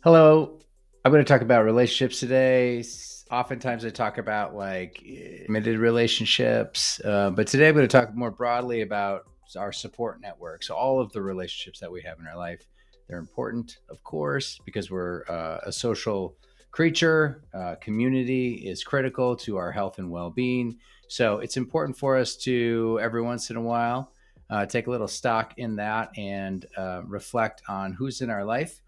Hello. I'm going to talk about relationships today. Oftentimes I talk about like committed relationships, but today I'm going to talk more broadly about our support network. So all of the relationships that we have in our life, they're important, of course, because we're a social creature. Community is critical to our health and well-being. So it's important for us to every once in a while take a little stock in that and reflect on who's in our life.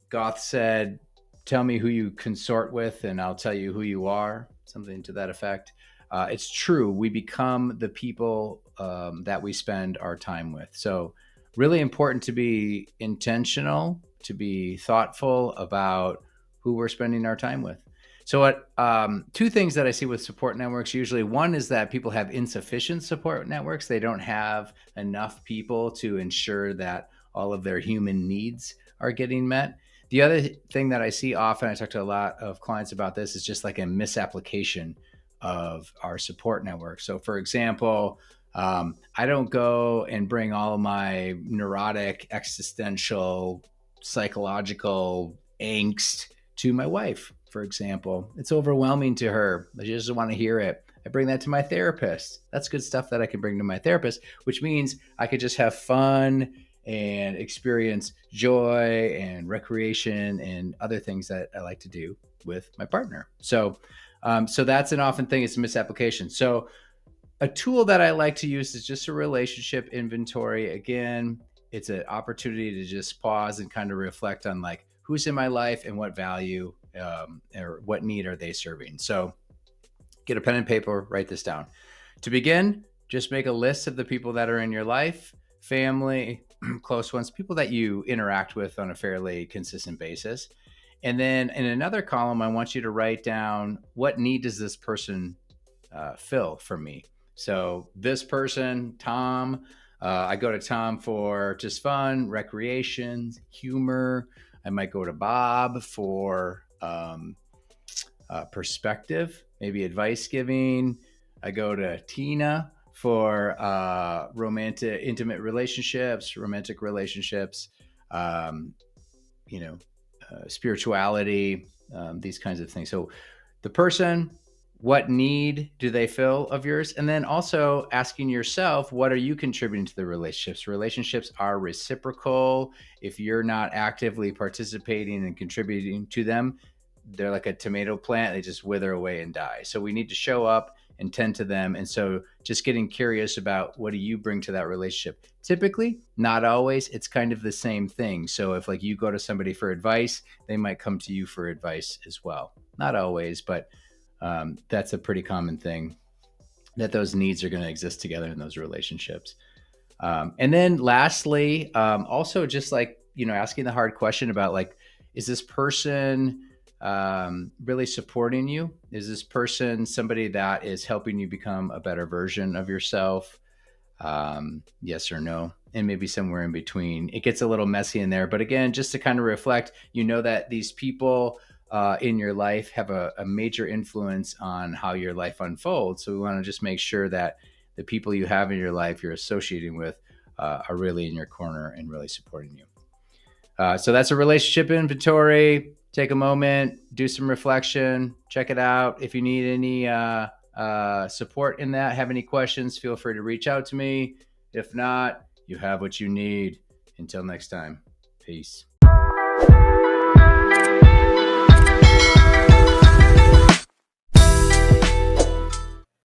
Goethe said, "Tell me who you consort with, and I'll tell you who you are." Something to that effect. It's true. We become the people that we spend our time with. So, really important to be intentional, to be thoughtful about who we're spending our time with. So, what two things that I see with support networks usually one is that people have insufficient support networks. They don't have enough people to ensure that all of their human needs are getting met. The other thing that I see often, I talk to a lot of clients about this, is just like a misapplication of our support network. So, for example, I don't go and bring all of my neurotic, existential, psychological angst to my wife, for example. It's overwhelming to her. She doesn't want to hear it. I bring that to my therapist. That's good stuff that I can bring to my therapist, which means I could just have fun and experience joy and recreation and other things that I like to do with my partner. So that's an often thing. It's a misapplication. So a tool that I like to use is just a relationship inventory. Again, it's an opportunity to just pause and kind of reflect on like who's in my life and what value or what need are they serving. So get a pen and paper, write this down. To begin, just make a list of the people that are in your life, family, close ones, people that you interact with on a fairly consistent basis. And then in another column, I want you to write down what need does this person fill for me. So this person, Tom, I go to Tom for just fun, recreation, humor. I might go to Bob for perspective, maybe advice giving. I go to Tina for intimate relationships, romantic relationships, um, spirituality, these kinds of things. So the person, what need do they fill of yours? And then also asking yourself, what are you contributing to the relationships? Relationships are reciprocal. If you're not actively participating and contributing to them, they're like a tomato plant. They just wither away and die. So we need to show up and tend to them. And so just getting curious about what do you bring to that relationship? Typically, not always, it's kind of the same thing. So if like you go to somebody for advice, they might come to you for advice as well. Not always, but that's a pretty common thing that those needs are going to exist together in those relationships. And then lastly, also just like, asking the hard question about like, is this person really supporting you? Is this person somebody that is helping you become a better version of yourself? Yes or no? And maybe somewhere in between. It gets a little messy in there. But again, just to kind of reflect, that these people in your life have a major influence on how your life unfolds. So we want to just make sure that the people you have in your life you're associating with are really in your corner and really supporting you. So that's a relationship inventory. Take a moment, do some reflection, check it out. If you need any support in that, have any questions, feel free to reach out to me. If not, you have what you need. Until next time, peace.